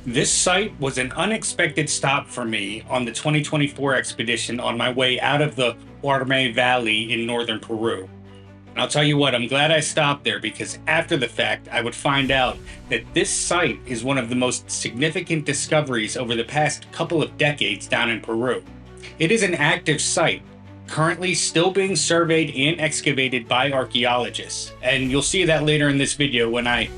This site was an unexpected stop for me on the 2024 expedition on my way out of the Huarmey Valley in northern Peru. And I'll tell you what, I'm glad I stopped there because after the fact, I would find out that this site is one of the most significant discoveries over the past couple of decades down in Peru. It is an active site, currently still being surveyed and excavated by archaeologists. And you'll see that later in this video when I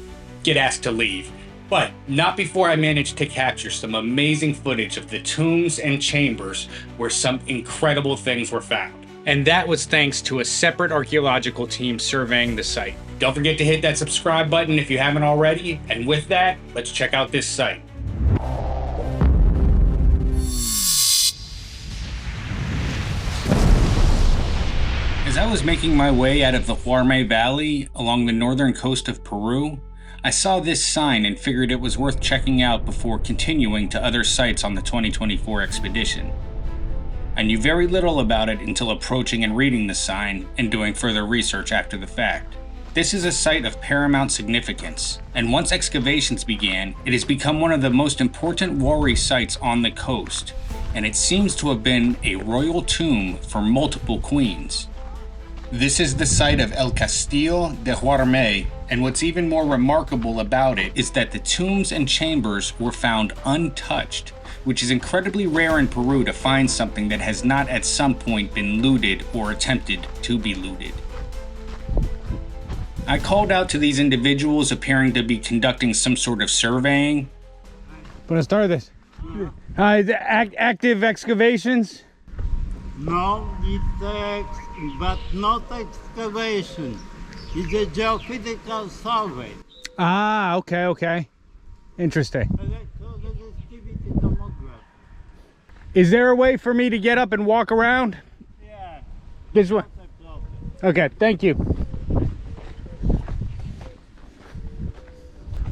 get asked to leave. But not before I managed to capture some amazing footage of the tombs and chambers where some incredible things were found. And that was thanks to a separate archaeological team surveying the site. Don't forget to hit that subscribe button if you haven't already. And with that, let's check out this site. As I was making my way out of the Huarmey Valley along the northern coast of Peru, I saw this sign and figured it was worth checking out before continuing to other sites on the 2024 expedition. I knew very little about it until approaching and reading the sign and doing further research after the fact. This is a site of paramount significance, and once excavations began, it has become one of the most important Wari sites on the coast, and it seems to have been a royal tomb for multiple queens. This is the site of El Castillo de Huarmey, and what's even more remarkable about it is that the tombs and chambers were found untouched, which is incredibly rare in Peru to find something that has not at some point been looted or attempted to be looted. I called out to these individuals appearing to be conducting some sort of surveying. Buenas tardes. Active excavations? No, but not excavation. It's a geophysical survey. Ah, okay. Interesting. Is there a way for me to get up and walk around? Yeah. This way. Okay, thank you.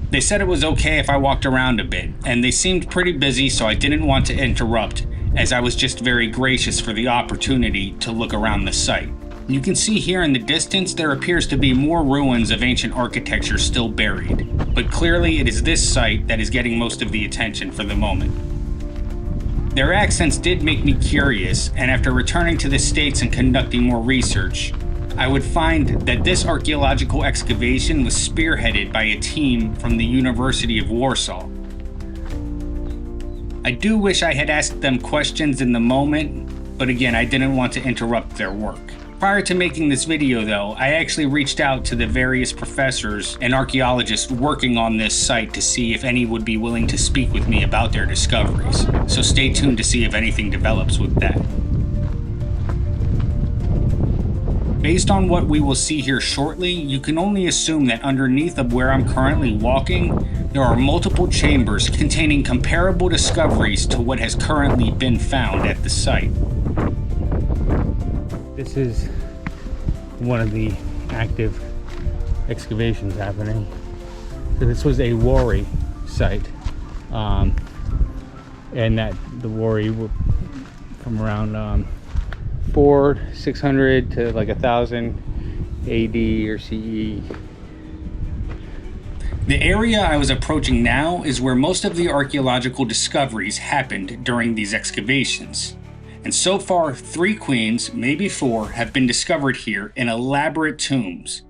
They said it was okay if I walked around a bit, and they seemed pretty busy, so I didn't want to interrupt, as I was just very gracious for the opportunity to look around the site. You can see here in the distance there appears to be more ruins of ancient architecture still buried, but clearly it is this site that is getting most of the attention for the moment. Their accents did make me curious, and after returning to the States and conducting more research, I would find that this archaeological excavation was spearheaded by a team from the University of Warsaw. I do wish I had asked them questions in the moment, but again, I didn't want to interrupt their work. Prior to making this video though, I actually reached out to the various professors and archaeologists working on this site to see if any would be willing to speak with me about their discoveries. So stay tuned to see if anything develops with that. Based on what we will see here shortly, you can only assume that underneath of where I'm currently walking, there are multiple chambers containing comparable discoveries to what has currently been found at the site. This is one of the active excavations happening. So this was a Wari site, and that the Wari were from around 600 to like 1000 AD or CE. The area I was approaching now is where most of the archaeological discoveries happened during these excavations. And so far, 3 queens, maybe 4, have been discovered here in elaborate tombs.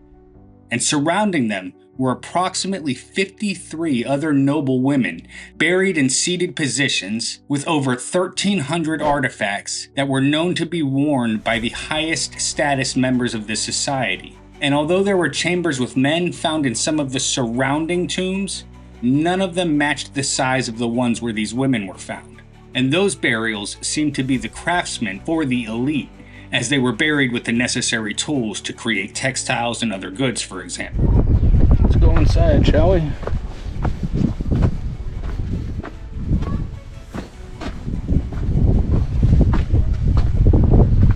And surrounding them were approximately 53 other noble women buried in seated positions with over 1,300 artifacts that were known to be worn by the highest status members of the society. And although there were chambers with men found in some of the surrounding tombs, none of them matched the size of the ones where these women were found. And those burials seemed to be the craftsmen for the elite, as they were buried with the necessary tools to create textiles and other goods, for example. Let's go inside, shall we?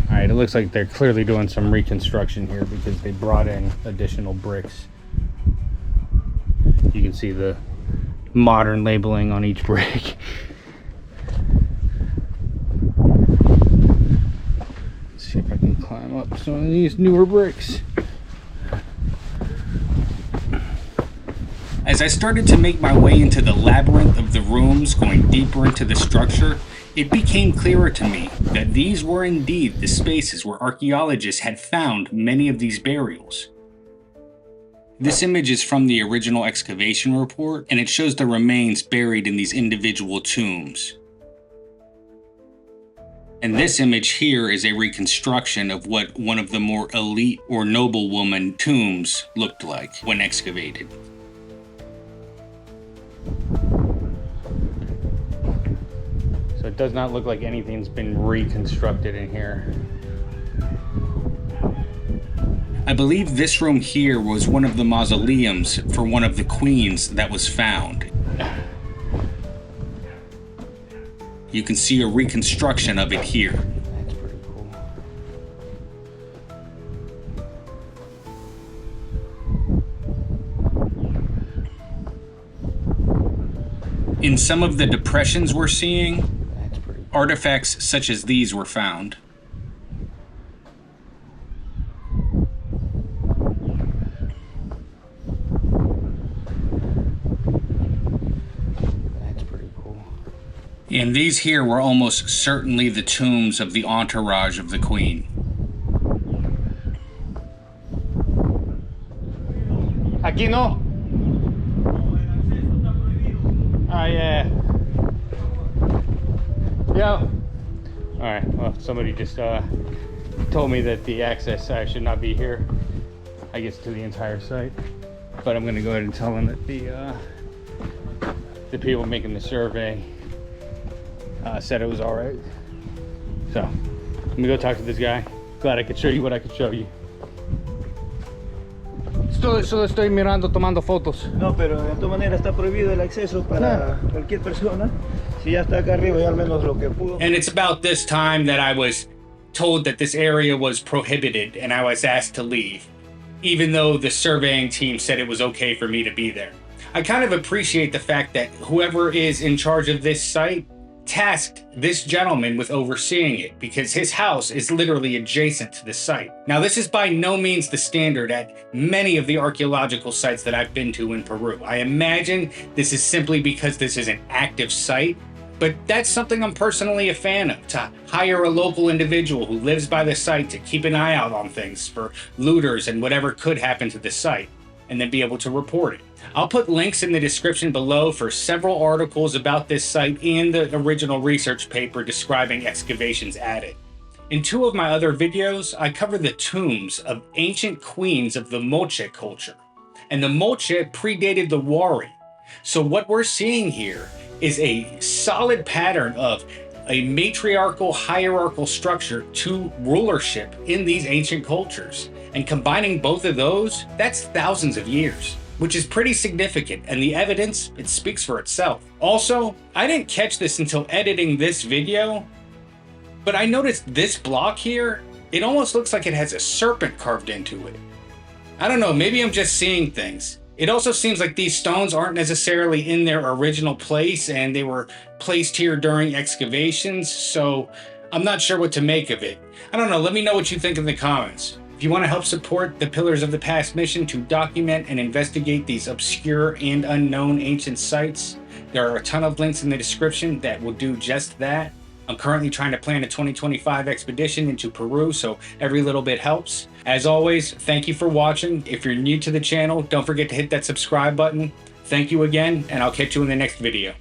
Alright, it looks like they're clearly doing some reconstruction here because they brought in additional bricks. You can see the modern labeling on each brick. See if I can climb up some of these newer bricks. As I started to make my way into the labyrinth of the rooms, going deeper into the structure, it became clearer to me that these were indeed the spaces where archaeologists had found many of these burials. This image is from the original excavation report, and it shows the remains buried in these individual tombs. And this image here is a reconstruction of what one of the more elite or noblewoman tombs looked like when excavated. So it does not look like anything's been reconstructed in here. I believe this room here was one of the mausoleums for one of the queens that was found. You can see a reconstruction of it here. That's pretty cool. In some of the depressions we're seeing, That's pretty cool. artifacts such as these were found. That's pretty cool. And these here were almost certainly the tombs of the entourage of the queen. Aquí no. Ah, yeah. Yeah. All right. Well, somebody just told me that the access should not be here. I guess to the entire site, but I'm gonna go ahead and tell them that the people making the survey said it was all right. So let me go talk to this guy. Glad I could show you what I could show you. Solo estoy mirando, tomando fotos. No, pero de todas maneras está prohibido el acceso para cualquier persona. Si ya está acá arriba, ya al menos lo que pudo. And it's about this time that I was told that this area was prohibited and I was asked to leave, even though the surveying team said it was okay for me to be there. I kind of appreciate the fact that whoever is in charge of this site tasked this gentleman with overseeing it, because his house is literally adjacent to the site. Now, this is by no means the standard at many of the archaeological sites that I've been to in Peru. I imagine this is simply because this is an active site, but that's something I'm personally a fan of, to hire a local individual who lives by the site to keep an eye out on things for looters and whatever could happen to the site, and then be able to report it. I'll put links in the description below for several articles about this site and the original research paper describing excavations at it. In 2 of my other videos, I cover the tombs of ancient queens of the Moche culture. And the Moche predated the Wari. So what we're seeing here is a solid pattern of a matriarchal hierarchical structure to rulership in these ancient cultures. And combining both of those, that's thousands of years, which is pretty significant, and the evidence, it speaks for itself. Also, I didn't catch this until editing this video, but I noticed this block here, it almost looks like it has a serpent carved into it. I don't know, maybe I'm just seeing things. It also seems like these stones aren't necessarily in their original place, and they were placed here during excavations, so I'm not sure what to make of it. I don't know, let me know what you think in the comments. If you want to help support the Pillars of the Past mission to document and investigate these obscure and unknown ancient sites, there are a ton of links in the description that will do just that. I'm currently trying to plan a 2025 expedition into Peru, so every little bit helps. As always, thank you for watching. If you're new to the channel, don't forget to hit that subscribe button. Thank you again, and I'll catch you in the next video.